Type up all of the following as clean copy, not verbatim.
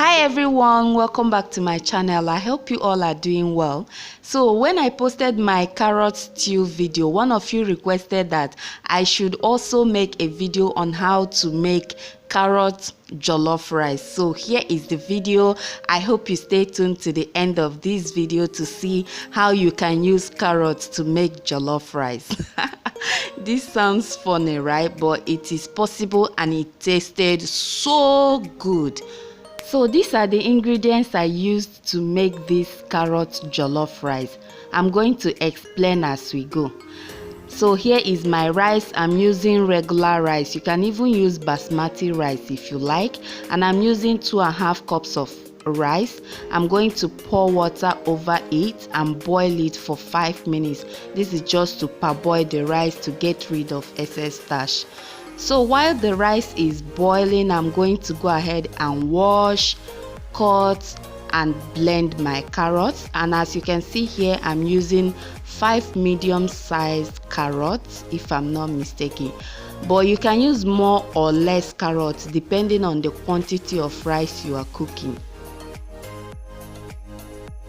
Hi everyone, welcome back to my channel. I hope you all are doing well. So when I posted my carrot stew video, one of you requested that I should also make a video on how to make carrot jollof rice. So here is the video. I hope you stay tuned to the end of this video to see how you can use carrots to make jollof rice. This sounds funny, right? But it is possible and it tasted so good. So these are the ingredients I used to make this carrot jollof rice. I'm going to explain as we go. So here is my rice. I'm using regular rice. You can even use basmati rice if you like. And I'm using 2.5 cups of rice. I'm going to pour water over it and boil it for 5 minutes. This is just to parboil the rice to get rid of excess starch. So while the rice is boiling, I'm going to go ahead and wash, cut and blend my carrots. And as you can see here, I'm using 5 medium-sized carrots if I'm not mistaken. But you can use more or less carrots depending on the quantity of rice you are cooking.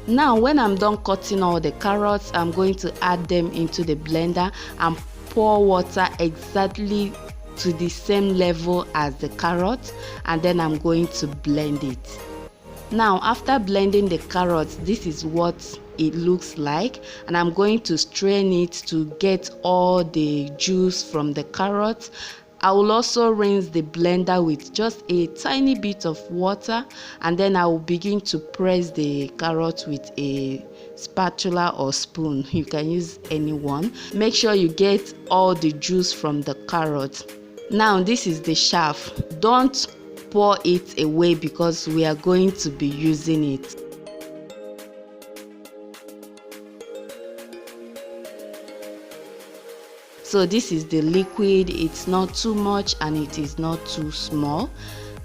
Now when I'm done cutting all the carrots, I'm going to add them into the blender and pour water exactly to the same level as the carrot, and then I'm going to blend it. Now after blending the carrots, this is what it looks like, and I'm going to strain it to get all the juice from the carrots. I will also rinse the blender with just a tiny bit of water, and then I will begin to press the carrot with a spatula or spoon. You can use any one. Make sure you get all the juice from the carrot. Now this is the chaff. Don't pour it away because we are going to be using it. So this is the liquid. It's not too much and it is not too small.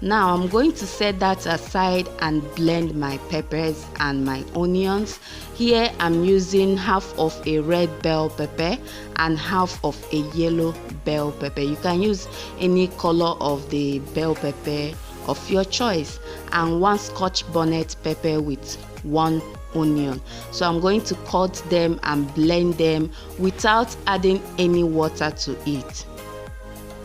Now I'm going to set that aside and blend my peppers and my onions. Here I'm using half of a red bell pepper and half of a yellow bell pepper. You can use any color of the bell pepper of your choice, and 1 Scotch bonnet pepper with 1 onion. So I'm going to cut them and blend them without adding any water to it.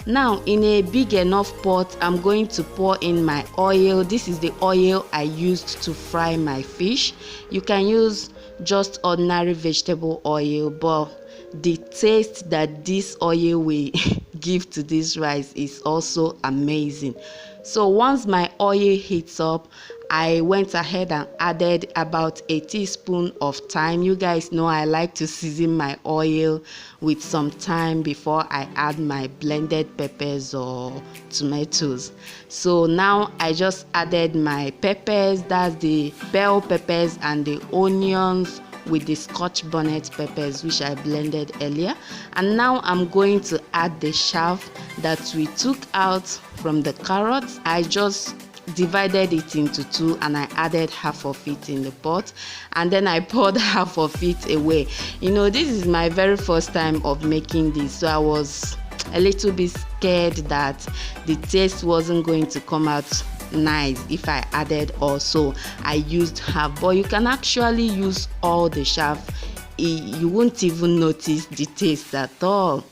Now in a big enough pot, I'm going to pour in my oil. This is the oil I used to fry my fish. You can use just ordinary vegetable oil, but the taste that this oil will give to this rice is also amazing. So once my oil heats up, I went ahead and added about a teaspoon of thyme. You guys know I like to season my oil with some thyme before I add my blended peppers or tomatoes. So now I just added my peppers, that's the bell peppers and the onions with the Scotch bonnet peppers which I blended earlier. And now I'm going to add the chaff that we took out from the carrots. I just divided it into 2 and I added half of it in the pot, and then I poured half of it away. You know, this is my very first time of making this, so I was a little bit scared that the taste wasn't going to come out nice if I added also. I used half, but you can actually use all the chaff. You won't even notice the taste at all.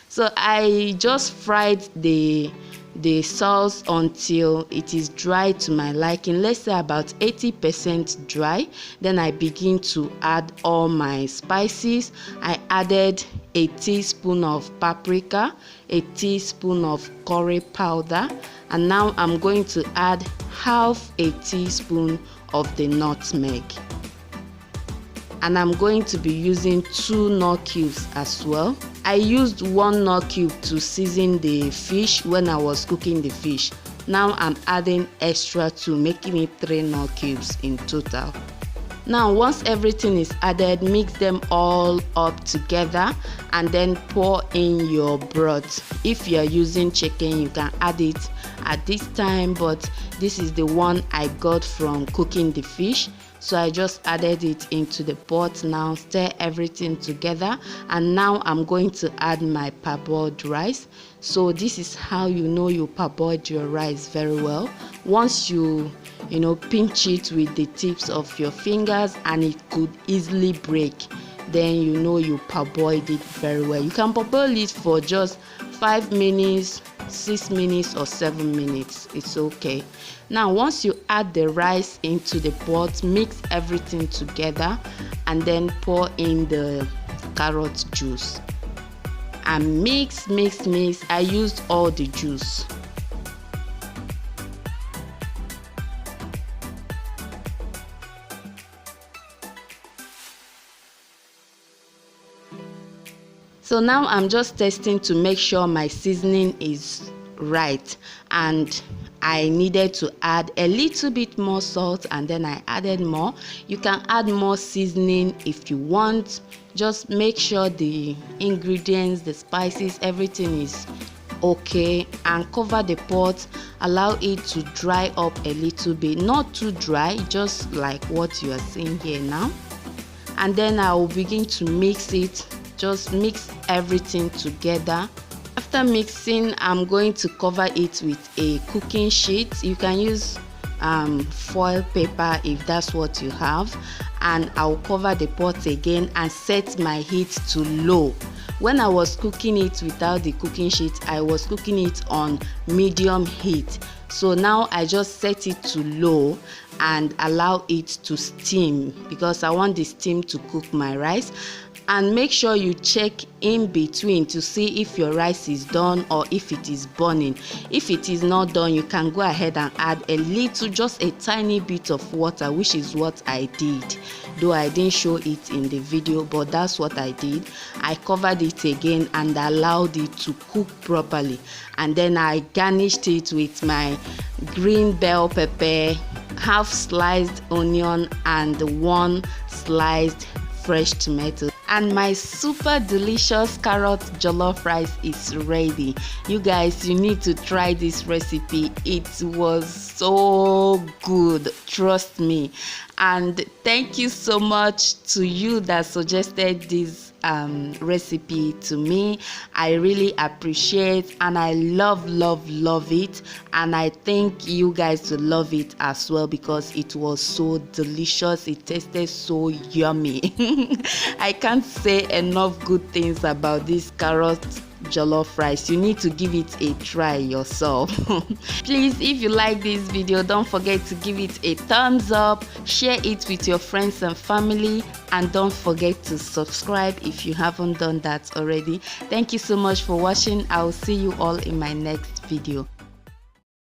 So I just fried the sauce until it is dry to my liking, let's say about 80% dry. Then I begin to add all my spices. I added a teaspoon of paprika, a teaspoon of curry powder, and now I'm going to add half a teaspoon of the nutmeg. And I'm going to be using 2 nut cubes as well. I used 1 nut cube to season the fish when I was cooking the fish. Now I'm adding extra 2, making it 3 nut cubes in total. Now once everything is added, mix them all up together and then pour in your broth. If you are using chicken, you can add it at this time, but this is the one I got from cooking the fish. So I just added it into the pot. Now stir everything together, and now I'm going to add my parboiled rice. So this is how you know you parboiled your rice very well. Once you pinch it with the tips of your fingers and it could easily break. Then you parboiled it very well. You can parboil it for just 5 minutes, 6 minutes or 7 minutes. It's okay. Now once you add the rice into the pot, mix everything together and then pour in the carrot juice and mix. I used all the juice. So now I'm just testing to make sure my seasoning is right, and I needed to add a little bit more salt, and then I added more. You can add more seasoning if you want. Just make sure the ingredients, the spices, everything is okay, and cover the pot. Allow it to dry up a little bit, not too dry, just like what you are seeing here now. And then I will begin to mix it. Just mix everything together. After mixing, I'm going to cover it with a cooking sheet. You can use foil paper if that's what you have, and I'll cover the pot again and set my heat to low. When I was cooking it without the cooking sheet, I was cooking it on medium heat. So now I just set it to low and allow it to steam, because I want the steam to cook my rice. And make sure you check in between to see if your rice is done or if it is burning. If it is not done, you can go ahead and add a little, just a tiny bit of water, which is what I did, though I didn't show it in the video, but that's what I did. I covered it again and allowed it to cook properly, and then I garnished it with my green bell pepper, half sliced onion, and 1 sliced fresh tomato. And my super delicious carrot jollof rice is ready. You guys, you need to try this recipe. It was so good, trust me. And thank you so much to you that suggested this recipe to me. I really appreciate, and I love it, and I think you guys will love it as well, because it was so delicious. It tasted so yummy. I can't say enough good things about this carrot jollof rice. You need to give it a try yourself. Please, if you like this video, don't forget to give it a thumbs up, share it with your friends and family, and don't forget to subscribe if you haven't done that already. Thank you so much for watching. I will see you all in my next video.